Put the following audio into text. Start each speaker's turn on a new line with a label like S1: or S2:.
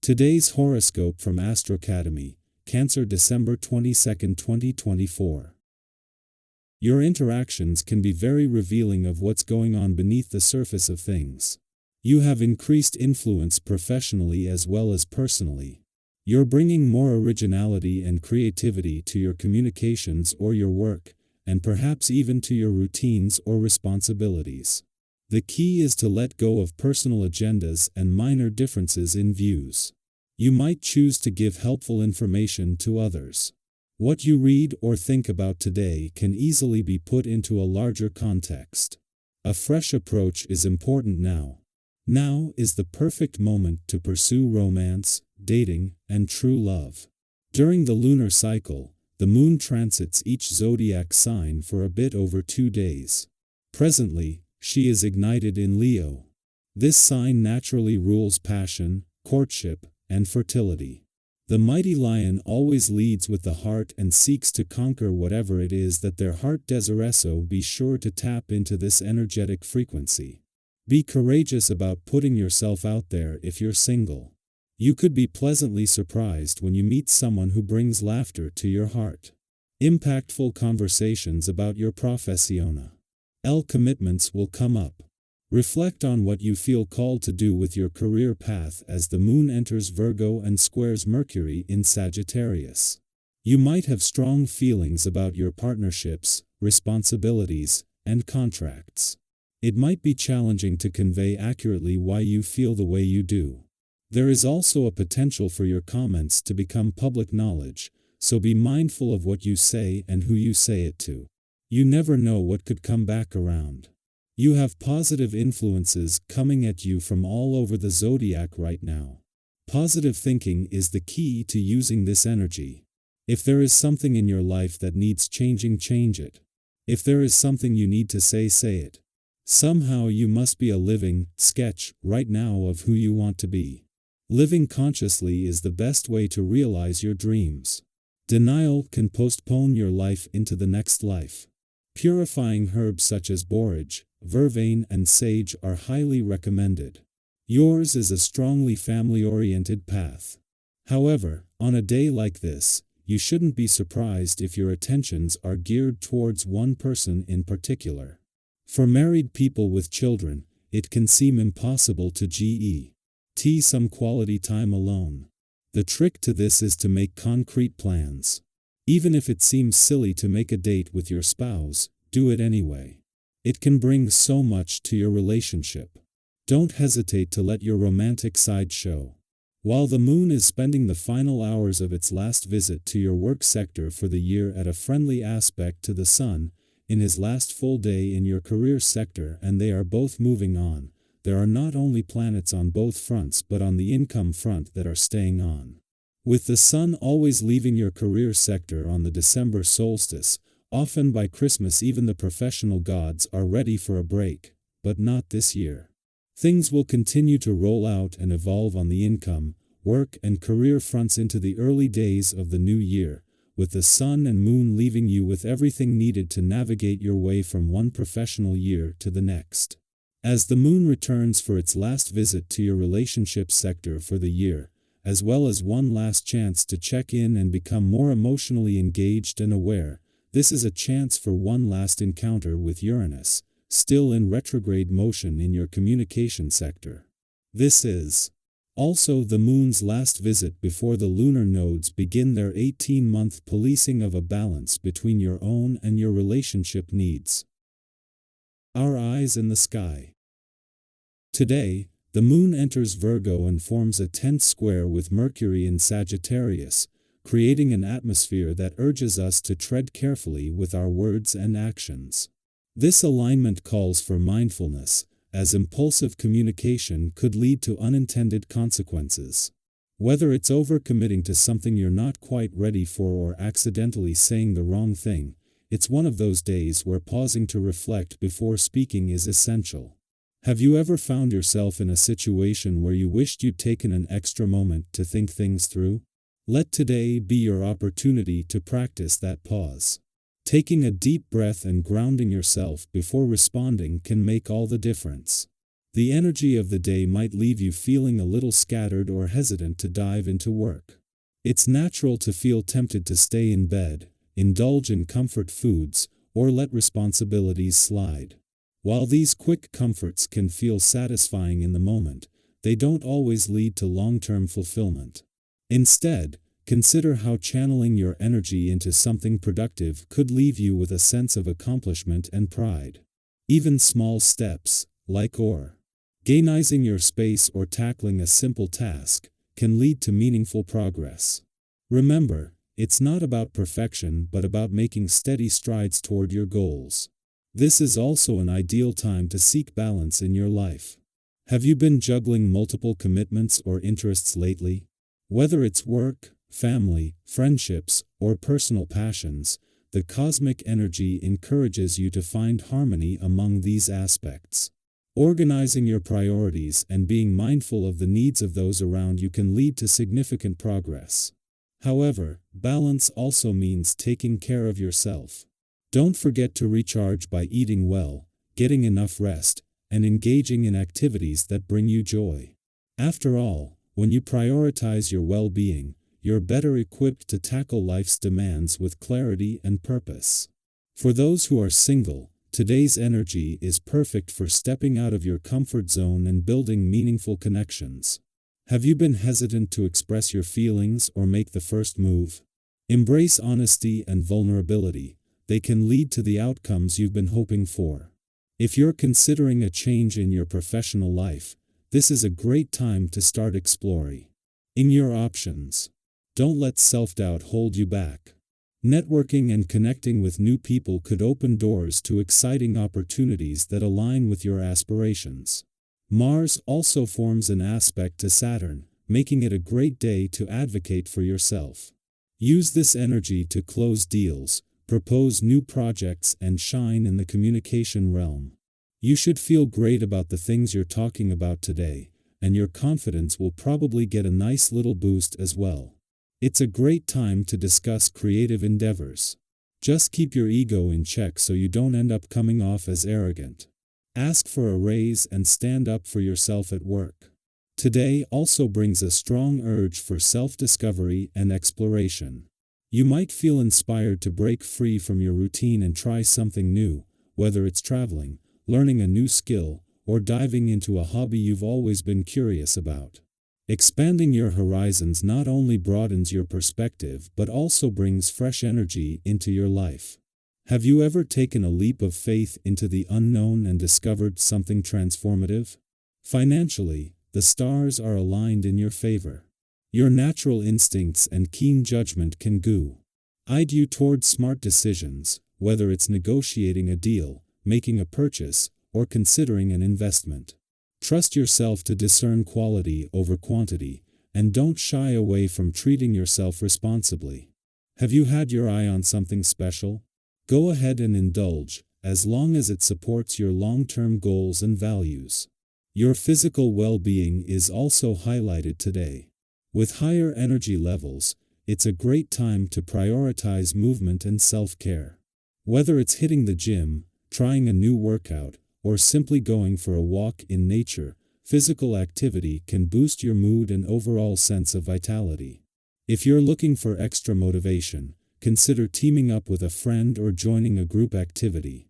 S1: Today's horoscope from AstroCademy, Cancer, December 22, 2024. Your interactions can be very revealing of what's going on beneath the surface of things. You have increased influence professionally as well as personally. You're bringing more originality and creativity to your communications or your work, and perhaps even to your routines or responsibilities. The key is to let go of personal agendas and minor differences in views. You might choose to give helpful information to others. What you read or think about today can easily be put into a larger context. A fresh approach is important now. Now is the perfect moment to pursue romance, dating, and true love. During the lunar cycle, the moon transits each zodiac sign for a bit over 2 days. Presently, she is ignited in Leo. This sign naturally rules passion, courtship, and fertility. The mighty lion always leads with the heart and seeks to conquer whatever it is that their heart desires, so be sure to tap into this energetic frequency. Be courageous about putting yourself out there if you're single. You could be pleasantly surprised when you meet someone who brings laughter to your heart. Impactful conversations about your professione. Commitments will come up. Reflect on what you feel called to do with your career path as the moon enters Virgo and squares Mercury in Sagittarius. You might have strong feelings about your partnerships, responsibilities, and contracts. It might be challenging to convey accurately why you feel the way you do. There is also a potential for your comments to become public knowledge, so be mindful of what you say and who you say it to. You never know what could come back around. You have positive influences coming at you from all over the zodiac right now. Positive thinking is the key to using this energy. If there is something in your life that needs changing, change it. If there is something you need to say, say it. Somehow you must be a living sketch right now of who you want to be. Living consciously is the best way to realize your dreams. Denial can postpone your life into the next life. Purifying herbs such as borage, vervain, and sage are highly recommended. Yours is a strongly family-oriented path. However, on a day like this, you shouldn't be surprised if your attentions are geared towards one person in particular. For married people with children, it can seem impossible to get some quality time alone. The trick to this is to make concrete plans. Even if it seems silly to make a date with your spouse, do it anyway. It can bring so much to your relationship. Don't hesitate to let your romantic side show. While the moon is spending the final hours of its last visit to your work sector for the year at a friendly aspect to the sun, in his last full day in your career sector, and they are both moving on, there are not only planets on both fronts but on the income front that are staying on. With the sun always leaving your career sector on the December solstice, often by Christmas even the professional gods are ready for a break, but not this year. Things will continue to roll out and evolve on the income, work, and career fronts into the early days of the new year, with the sun and moon leaving you with everything needed to navigate your way from one professional year to the next. As the moon returns for its last visit to your relationship sector for the year, as well as one last chance to check in and become more emotionally engaged and aware, this is a chance for one last encounter with Uranus, still in retrograde motion in your communication sector. This is also the moon's last visit before the lunar nodes begin their 18-month policing of a balance between your own and your relationship needs. Our eyes in the sky. Today, the moon enters Virgo and forms a tense square with Mercury in Sagittarius, creating an atmosphere that urges us to tread carefully with our words and actions. This alignment calls for mindfulness, as impulsive communication could lead to unintended consequences. Whether it's overcommitting to something you're not quite ready for or accidentally saying the wrong thing, it's one of those days where pausing to reflect before speaking is essential. Have you ever found yourself in a situation where you wished you'd taken an extra moment to think things through? Let today be your opportunity to practice that pause. Taking a deep breath and grounding yourself before responding can make all the difference. The energy of the day might leave you feeling a little scattered or hesitant to dive into work. It's natural to feel tempted to stay in bed, indulge in comfort foods, or let responsibilities slide. While these quick comforts can feel satisfying in the moment, they don't always lead to long-term fulfillment. Instead, consider how channeling your energy into something productive could leave you with a sense of accomplishment and pride. Even small steps, like organizing your space or tackling a simple task, can lead to meaningful progress. Remember, it's not about perfection but about making steady strides toward your goals. This is also an ideal time to seek balance in your life. Have you been juggling multiple commitments or interests lately? Whether it's work, family, friendships, or personal passions, the cosmic energy encourages you to find harmony among these aspects. Organizing your priorities and being mindful of the needs of those around you can lead to significant progress. However, balance also means taking care of yourself. Don't forget to recharge by eating well, getting enough rest, and engaging in activities that bring you joy. After all, when you prioritize your well-being, you're better equipped to tackle life's demands with clarity and purpose. For those who are single, today's energy is perfect for stepping out of your comfort zone and building meaningful connections. Have you been hesitant to express your feelings or make the first move? Embrace honesty and vulnerability. They can lead to the outcomes you've been hoping for. If you're considering a change in your professional life, this is a great time to start exploring your options. Don't let self-doubt hold you back. Networking and connecting with new people could open doors to exciting opportunities that align with your aspirations. Mars also forms an aspect to Saturn, making it a great day to advocate for yourself. Use this energy to close deals, propose new projects, and shine in the communication realm. You should feel great about the things you're talking about today, and your confidence will probably get a nice little boost as well. It's a great time to discuss creative endeavors. Just keep your ego in check so you don't end up coming off as arrogant. Ask for a raise and stand up for yourself at work. Today also brings a strong urge for self-discovery and exploration. You might feel inspired to break free from your routine and try something new, whether it's traveling, learning a new skill, or diving into a hobby you've always been curious about. Expanding your horizons not only broadens your perspective but also brings fresh energy into your life. Have you ever taken a leap of faith into the unknown and discovered something transformative? Financially, the stars are aligned in your favor. Your natural instincts and keen judgment can guide you toward smart decisions, whether it's negotiating a deal, making a purchase, or considering an investment. Trust yourself to discern quality over quantity, and don't shy away from treating yourself responsibly. Have you had your eye on something special? Go ahead and indulge, as long as it supports your long-term goals and values. Your physical well-being is also highlighted today. With higher energy levels, it's a great time to prioritize movement and self-care. Whether it's hitting the gym, trying a new workout, or simply going for a walk in nature, physical activity can boost your mood and overall sense of vitality. If you're looking for extra motivation, consider teaming up with a friend or joining a group activity.